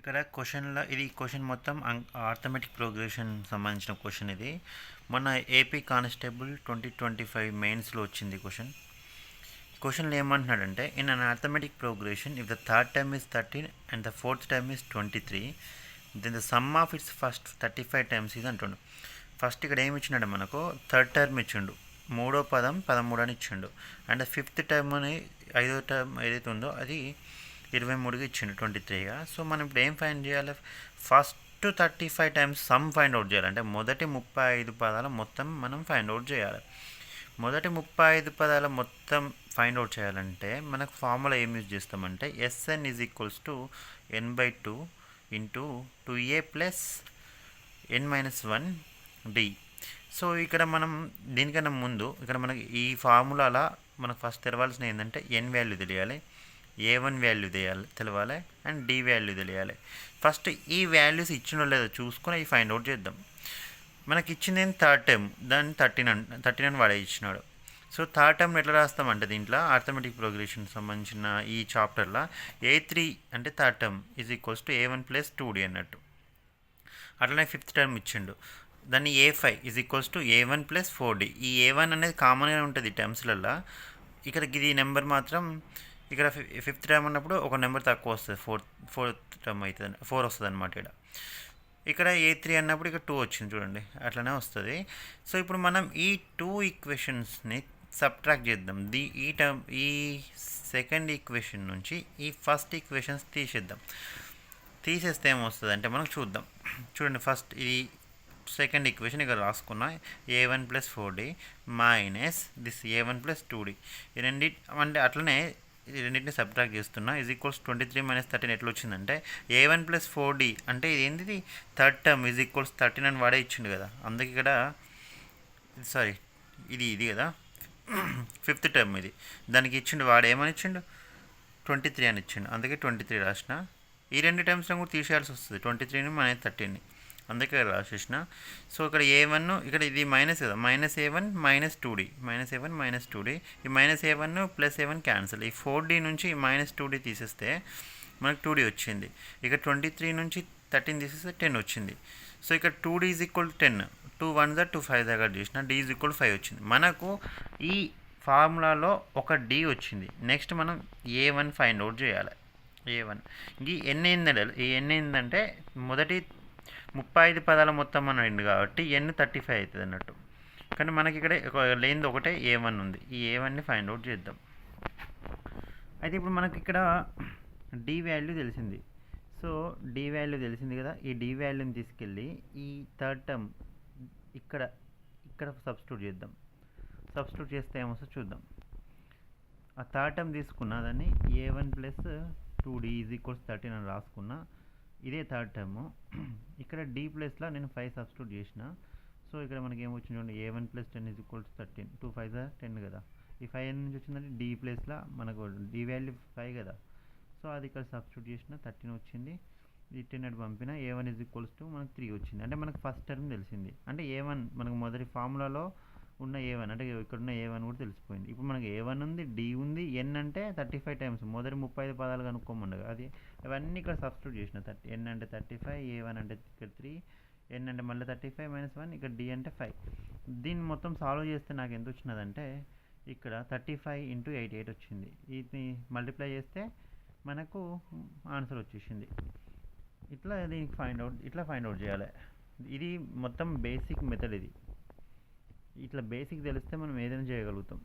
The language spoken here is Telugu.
ఇక్కడ క్వశ్చన్లో ఇది క్వశ్చన్ మొత్తం ఆర్థమెటిక్ ప్రోగ్రెషన్ సంబంధించిన క్వశ్చన్ ఇది. మొన్న ఏపీ కానిస్టేబుల్ 2025 మెయిన్స్లో వచ్చింది క్వశ్చన్లో ఏమంటున్నాడంటే, in an arithmetic progression if the third term is 13 and the fourth term is 23 then the sum of its first 35 times ఇది అంటుండు. ఫస్ట్ ఇక్కడ ఏమి ఇచ్చినాడు, మనకు థర్డ్ టర్మ్ ఇచ్చిండు, మూడో పదం 13 అని ఇచ్చిండు. అండ్ ఫిఫ్త్ టర్మ్ అని ఐదో టర్మ్ ఏదైతే ఉందో అది 23గా ఇచ్చిండు 23గా. సో మనం ఇప్పుడు ఏం ఫైండ్ చేయాలి, first 35 times some find out చేయాలి. అంటే మొదటి 35 పదాల మొత్తం మనం ఫైండ్ అవుట్ చేయాలి. మొదటి 35 పదాల మొత్తం ఫైండ్ అవుట్ చేయాలంటే మనకు ఫార్ములా ఏం యూజ్ చేస్తామంటే SN is equals to n/2 into 2a plus n-1 D. So ఇక్కడ మనం దీనికన్నా ముందు ఇక్కడ మనకి ఈ ఫార్ములాలో మనకు ఫస్ట్ తెలవాల్సిన ఏంటంటే n వాల్యూ తెలియాలి, a1 వాల్యూ తెలవాలి అండ్ d వాల్యూ తెలియాలి. ఫస్ట్ ఈ వాల్యూస్ ఇచ్చినో లేదో చూసుకొని అవి ఫైండ్ అవుట్ చేద్దాం. మనకి ఇచ్చింది థర్డ్ టర్మ్, దాన్ని 13 అని వాడే ఇచ్చినాడు. సో థర్డ్ టర్మ్ ఎట్లా రాస్తామంటే దీంట్లో అర్థమెటిక్ ప్రోగ్రెషన్ సంబంధించిన ఈ చాప్టర్లో a3 అంటే third term is equals to a1 plus 2d అన్నట్టు. అట్లనే ఫిఫ్త్ టర్మ్ ఇచ్చిండు, దాన్ని a5 is equals to a1 plus 4d. ఈ a1 అనేది కామన్గా ఉంటుంది టర్మ్స్లలో. ఇక్కడ ఇది నెంబర్ మాత్రం ఇక్కడ ఫిఫ్త్ టర్మ్ అన్నప్పుడు ఒక నెంబర్ తక్కువ వస్తుంది, ఫోర్త్ టర్మ్ అవుతుంది, 4 వస్తుంది అనమాట. ఇక్కడ a3 అన్నప్పుడు ఇక్కడ 2 వచ్చింది చూడండి, అట్లనే వస్తుంది. సో ఇప్పుడు మనం ఈ 2 ఈక్వేషన్స్ని సబ్ట్రాక్ట్ చేద్దాం. ఈ సెకండ్ ఈక్వేషన్ నుంచి ఈ ఫస్ట్ ఈక్వేషన్స్ తీసేస్తే ఏమొస్తుంది అంటే మనకు చూద్దాం. చూడండి, ఫస్ట్ ఈ సెకండ్ ఈక్వేషన్ ఇక్కడ రాసుకున్నా, a1 plus 4d minus this a1 plus 2d. ఈ అంటే అట్లనే రెండింటిని సబ్ట్రాక్ట్ చేస్తున్నా. ఈజ్ ఈక్వల్స్ 23 మైనస్ 13 ఎట్లా వచ్చిందంటే a1 ప్లస్ 4d అంటే ఇది ఏంటిది, థర్డ్ టర్మ్ ఈజ్ ఈక్వల్స్ 13 అని వాడే ఇచ్చిండు కదా. అందుకే ఇక్కడ సారీ ఇది కదా ఫిఫ్త్ టర్మ్, ఇది దానికి ఇచ్చిండు, వాడు ఏమని ఇచ్చిండు 23 అని ఇచ్చిండు, అందుకే 23 రాసిన. ఈ రెండు టర్మ్స్ని కూడా తీసేయాల్సి వస్తుంది, 23ని మైనస్ 13ని, అందుకే రాసేసిన. సో ఇక్కడ a1 ఇక్కడ ఇది మైనస్ కదా, minus a1 minus 2d, minus a1 minus 2d. ఈ minus a1 plus a1 cancel. ఈ 4d నుంచి మైనస్ 2d తీసేస్తే మనకు 2d వచ్చింది. ఇక 23 నుంచి 13 తీసేస్తే 10 వచ్చింది. సో ఇక్కడ 2d ఈజ్ ఈక్వల్ 10, 2 1 2 5 దగ్గర చేసిన, d ఈజ్ ఈక్వల్ 5 వచ్చింది. మనకు ఈ ఫార్ములాలో ఒక d వచ్చింది. నెక్స్ట్ మనం a1 ఫైండ్ అవుట్ చేయాలి. a1 ఈ n ఏంటంటే మొదటి 35 పదాల మొత్తం మనం ఎండు కాబట్టి n 35 అవుతుంది అన్నట్టు. కానీ మనకి ఇక్కడ లేనిది ఒకటే a1 ఉంది. ఈ a1ని ఫైండ్ అవుట్ చేద్దాం. అయితే ఇప్పుడు మనకి ఇక్కడ d వాల్యూ తెలిసింది. సో d వాల్యూ తెలిసింది కదా, ఈ d వాల్యూని తీసుకెళ్ళి ఈ థర్డ్ టర్మ్ ఇక్కడ సబ్స్టిట్యూట్ చేద్దాం. సబ్స్టిట్యూట్ చేస్తే ఏమొస్తుందో చూద్దాం. ఆ థర్డ్ టర్మ్ తీసుకున్న దాన్ని a1 plus 2d is equals 13 అని రాసుకున్నా. ఇదే థర్డ్ టర్మ్. ఇక్కడ d ప్లస్లో నేను 5 సబ్స్టిట్యూట్ చేసిన. సో ఇక్కడ మనకి ఏమొచ్చింది చూడండి, a1 ప్లస్ 10 ఈజ్ ఈక్వల్స్ 13, 2 5 10 కదా. ఈ 5 నుంచి వచ్చిందంటే d ప్లస్లో మనకు d వాల్యూ 5 కదా. సో అది ఇక్కడ సబ్స్టిట్యూట్ చేసిన, 13 వచ్చింది. ఈ 10 అటు పంపిన, a1 ఈజ్ ఈక్వల్స్ టు మనకు 3 వచ్చింది. అంటే మనకు ఫస్ట్ టర్మ్ తెలిసింది. అంటే a1 మనకు మొదటి ఫార్ములాలో ఉన్న a1 అంటే ఇక్కడ ఉన్న a1 కూడా తెలిసిపోయింది. ఇప్పుడు మనకి a1 ఉంది, d ఉంది, n అంటే 35 టైమ్స్ మొదటి 35 పదాలు కనుక్కోమండగా అది అవన్నీ ఇక్కడ సబ్స్టిట్యూట్ చేసిన. n అంటే 35, a1 అంటే ఇక్కడ 3, n అంటే మళ్ళీ 35 మైనస్ 1, ఇక్కడ d అంటే 5. దీన్ని మొత్తం సాల్వ్ చేస్తే నాకు ఎంత వచ్చినదంటే ఇక్కడ 35 ఇంటూ 88 వచ్చింది. ఇది మల్టిప్లై చేస్తే మనకు ఆన్సర్ వచ్చేసింది. దీనికి ఫైండ్ అవుట్ చేయాలి. ఇది మొత్తం బేసిక్ మెథడ్. ఇది ఇట్లా బేసిక్ తెలిస్తే మనం ఏదైనా చేయగలుగుతాం.